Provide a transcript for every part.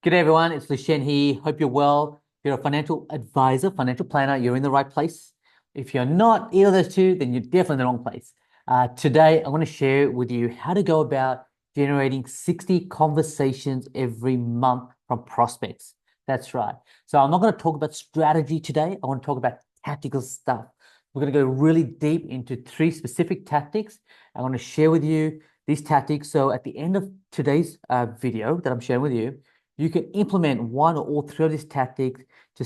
G'day everyone, it's Lushen here. Hope you're well. If you're a financial advisor, financial planner, you're in the right place. If you're not either of those two, then you're definitely in the wrong place. Today, I want to share with you how to go about generating 60 conversations every month from prospects. That's right. So I'm not going to talk about strategy today. I want to talk about tactical stuff. We're going to go really deep into three specific tactics. I want to share with you these tactics. So at the end of today's video that I'm sharing with you, you can implement one or all three of these tactics to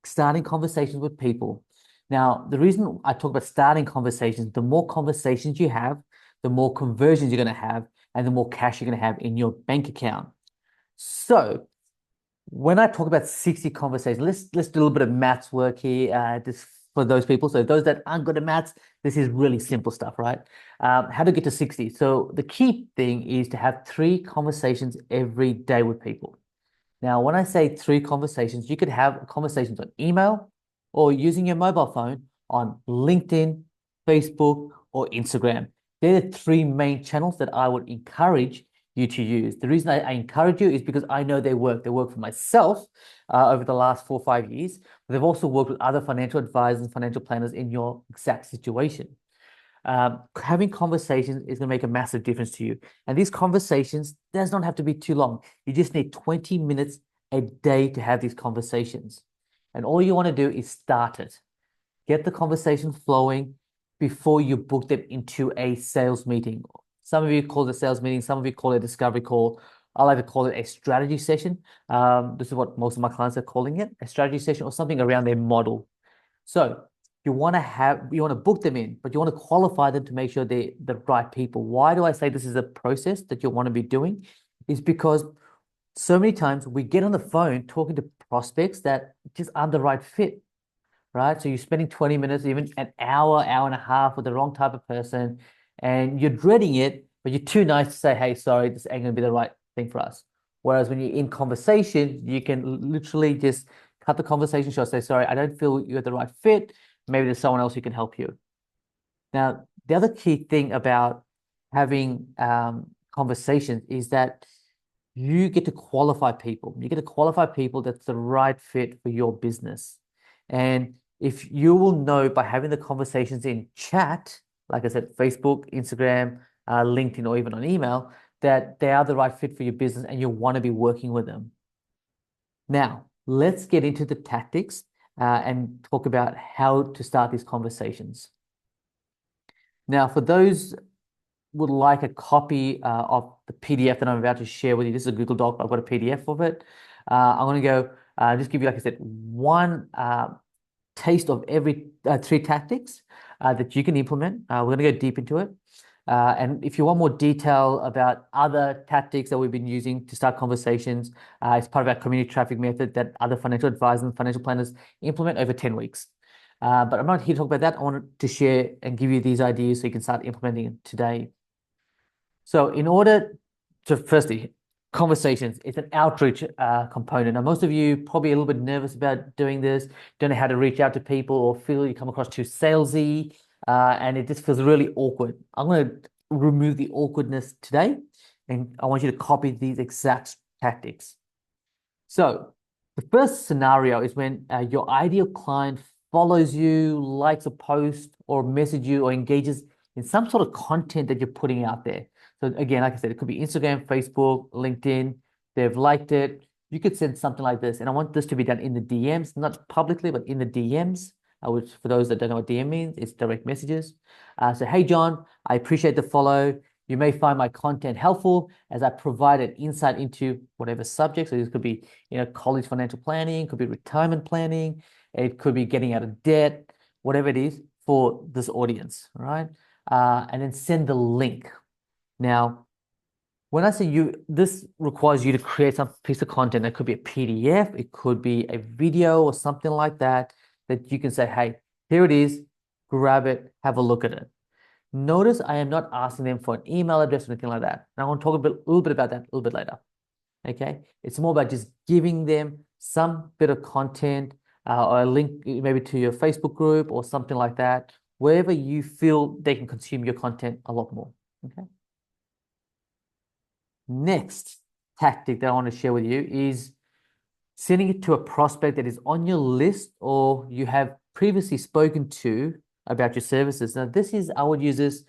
starting conversations with people. Now, the reason I talk about starting conversations, the more conversations you have, the more conversions you're going to have, and the more cash you're going to have in your bank account. So, when I talk about 60 conversations, let's do a little bit of maths work here, just for those people. So those that aren't good at maths, this is really simple stuff, right? How to get to 60. So the key thing is to have three conversations every day with people. Now, when I say three conversations, you could have conversations on email or using your mobile phone on LinkedIn, Facebook, or Instagram. They're the three main channels that I would encourage you to use. The reason I encourage you is because I know they work. They work for myself over the last 4 or 5 years, but they've also worked with other financial advisors and financial planners in your exact situation. Having conversations is going to make a massive difference to you. And these conversations does not have to be too long. You just need 20 minutes a day to have these conversations. And all you want to do is start it. Get the conversation flowing before you book them into a sales meeting. Some of you call it a sales meeting, some of you call it a discovery call. I like to call it a strategy session. This is what most of my clients are calling it, a strategy session or something around their model. So you want to book them in, but you want to qualify them to make sure they're the right people. Why do I say this is a process that you want to be doing? Is because so many times we get on the phone talking to prospects that just aren't the right fit, right? So you're spending 20 minutes, even an hour, hour and a half with the wrong type of person, and you're dreading it, but you're too nice to say, hey, sorry, this ain't gonna be the right thing for us. Whereas when you're in conversation, you can literally just cut the conversation short, say, sorry, I don't feel you're the right fit. Maybe there's someone else who can help you. Now, the other key thing about having conversations is that you get to qualify people. You get to qualify people that's the right fit for your business. And if you will know by having the conversations in chat, like I said, Facebook, Instagram, LinkedIn, or even on email, that they are the right fit for your business and you want to be working with them. Now, let's get into the tactics and talk about how to start these conversations. Now, for those would like a copy of the PDF that I'm about to share with you, this is a Google Doc. I've got a PDF of it. I'm going to go just give you, like I said, one taste of every three tactics that you can implement. We're going to go deep into it. And if you want more detail about other tactics that we've been using to start conversations, it's part of our community traffic method that other financial advisors and financial planners implement over 10 weeks. But I'm not here to talk about that. I wanted to share and give you these ideas so you can start implementing it today. So in order to firstly, conversations, it's an outreach component. Now, most of you probably a little bit nervous about doing this, don't know how to reach out to people or feel you come across too salesy, and it just feels really awkward. I'm going to remove the awkwardness today, and I want you to copy these exact tactics. So the first scenario is when your ideal client follows you, likes a post, or message you, or engages in some sort of content that you're putting out there. So again, like I said, it could be Instagram, Facebook, LinkedIn. They've liked it. You could send something like this, and I want this to be done in the DMs, not publicly, but in the DMs. Which, for those that don't know what DM means, it's direct messages. So, hey John, I appreciate the follow. You may find my content helpful as I provide an insight into whatever subject. So this could be, college financial planning, could be retirement planning, it could be getting out of debt, whatever it is for this audience, right? And then send the link. Now, when I say this requires you to create some piece of content. It could be a PDF, it could be a video or something like that, that you can say, hey, here it is, grab it, have a look at it. Notice I am not asking them for an email address or anything like that. And I want to talk a little bit about that a little bit later. Okay. It's more about just giving them some bit of content or a link maybe to your Facebook group or something like that, wherever you feel they can consume your content a lot more. Okay. Next, tactic that I want to share with you is sending it to a prospect that is on your list or you have previously spoken to about your services. Now, I would use this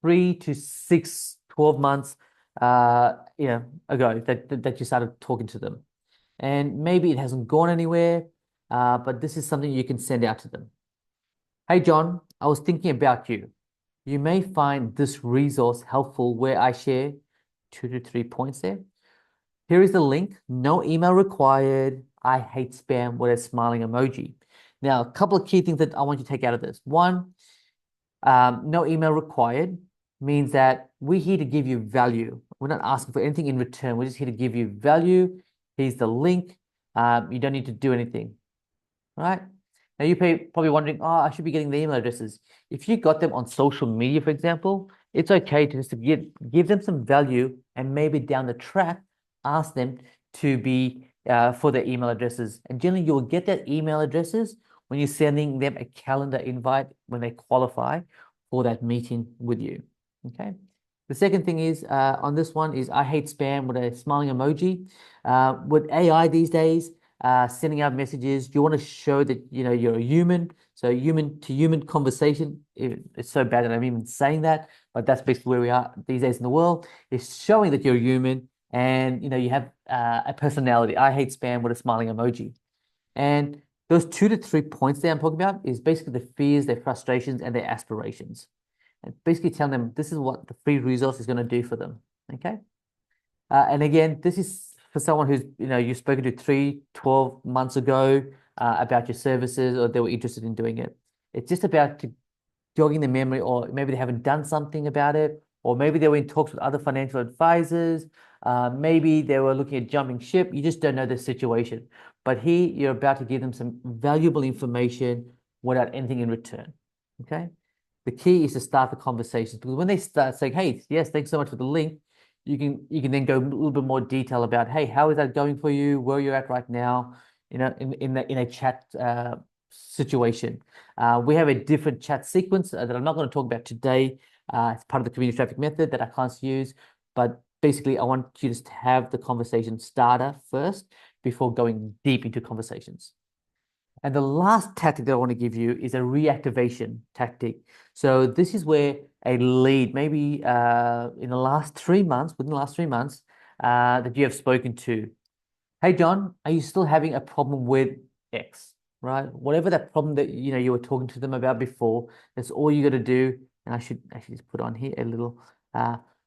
3 to 6, 12 months ago that you started talking to them. And maybe it hasn't gone anywhere, but this is something you can send out to them. Hey, John, I was thinking about you. You may find this resource helpful where I share 2 to 3 points there. Here is the link. No email required. I hate spam with a smiling emoji. Now, a couple of key things that I want you to take out of this. One, no email required means that we're here to give you value. We're not asking for anything in return. We're just here to give you value. Here's the link. You don't need to do anything. All right? Now, you're probably wondering, oh, I should be getting the email addresses. If you got them on social media, for example, it's okay to just give them some value and maybe down the track, ask them to be for their email addresses. And generally, you'll get their email addresses when you're sending them a calendar invite when they qualify for that meeting with you. Okay. The second thing is on this one is I hate spam with a smiling emoji. With AI these days, sending out messages, you want to show that you're a human. So human to human conversation. It's so bad that I'm even saying that, but that's basically where we are these days in the world. It's showing that you're human and you have a personality. I hate spam with a smiling emoji. And those 2 to 3 points that I'm talking about is basically the fears, their frustrations, and their aspirations. And basically telling them this is what the free resource is going to do for them. Okay. And again, this is for someone who's, you've spoken to 12 months ago about your services or they were interested in doing it. It's just about jogging the memory, or maybe they haven't done something about it, or maybe they were in talks with other financial advisors. Maybe they were looking at jumping ship. You just don't know the situation. But here you're about to give them some valuable information without anything in return. Okay. The key is to start the conversations, because when they start saying, hey, yes, thanks so much for the link, you can then go a little bit more detail about, hey, how is that going for you? Where you're at right now, in a chat situation. We have a different chat sequence that I'm not going to talk about today. It's part of the community traffic method that our clients use. But basically, I want you to have the conversation starter first before going deep into conversations. And the last tactic that I want to give you is a reactivation tactic. So this is where a lead, maybe within the last 3 months, that you have spoken to. Hey, John, are you still having a problem with X, right? Whatever that problem that you were talking to them about before, that's all you got to do. And I should actually just put on here a little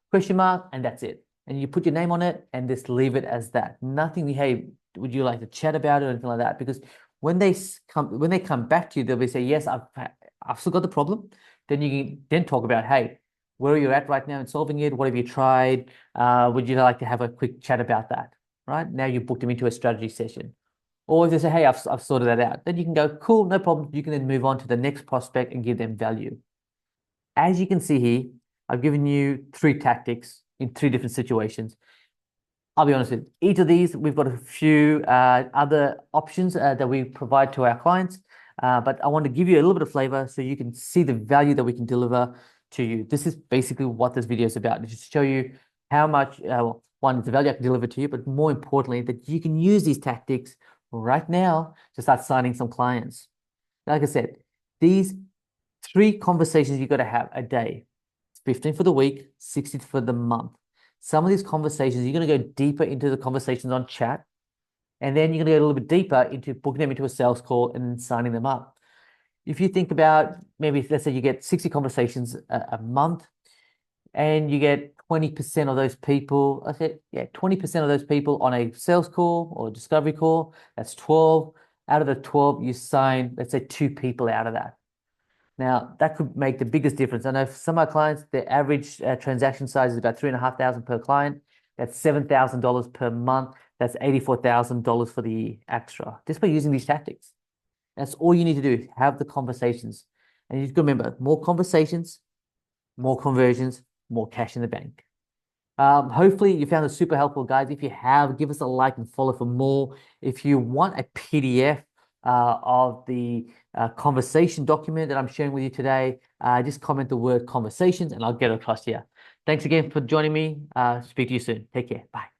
question mark, and that's it. And you put your name on it and just leave it as that. Nothing, hey, would you like to chat about it or anything like that? Because when they come back to you, they'll be say, yes, I've still got the problem. Then you can then talk about, hey, where are you at right now in solving it? What have you tried? Would you like to have a quick chat about that? Right now, you booked them into a strategy session. Or if they say, hey, I've sorted that out, then you can go, cool, no problem. You can then move on to the next prospect and give them value. As you can see here, I've given you 3 tactics in 3 different situations. I'll be honest with you, each of these, we've got a few other options that we provide to our clients, but I want to give you a little bit of flavor so you can see the value that we can deliver to you. This is basically what this video is about, just to show you how much, one, the value I can deliver to you, but more importantly, that you can use these tactics right now to start signing some clients. Like I said, these 3 conversations you got to have a day. It's 15 for the week, 60 for the month. Some of these conversations, you're going to go deeper into the conversations on chat, and then you're going to go a little bit deeper into booking them into a sales call and signing them up. If you think about maybe, let's say you get 60 conversations a month, and you get 20% of those people, I said, yeah, 20% of those people on a sales call or discovery call, that's 12. Out of the 12, you sign, let's say, 2 people out of that. Now, that could make the biggest difference. I know for some of our clients, the average transaction size is about $3,500 per client. That's $7,000 per month. That's $84,000 for the year extra, just by using these tactics. That's all you need to do, have the conversations. And you have to remember, more conversations, more conversions, more cash in the bank. Hopefully you found it super helpful, guys. If you have, give us a like and follow for more. If you want a PDF of the conversation document that I'm sharing with you today, just comment the word conversations and I'll get it across here. Thanks again for joining me. Speak to you soon. Take care. Bye.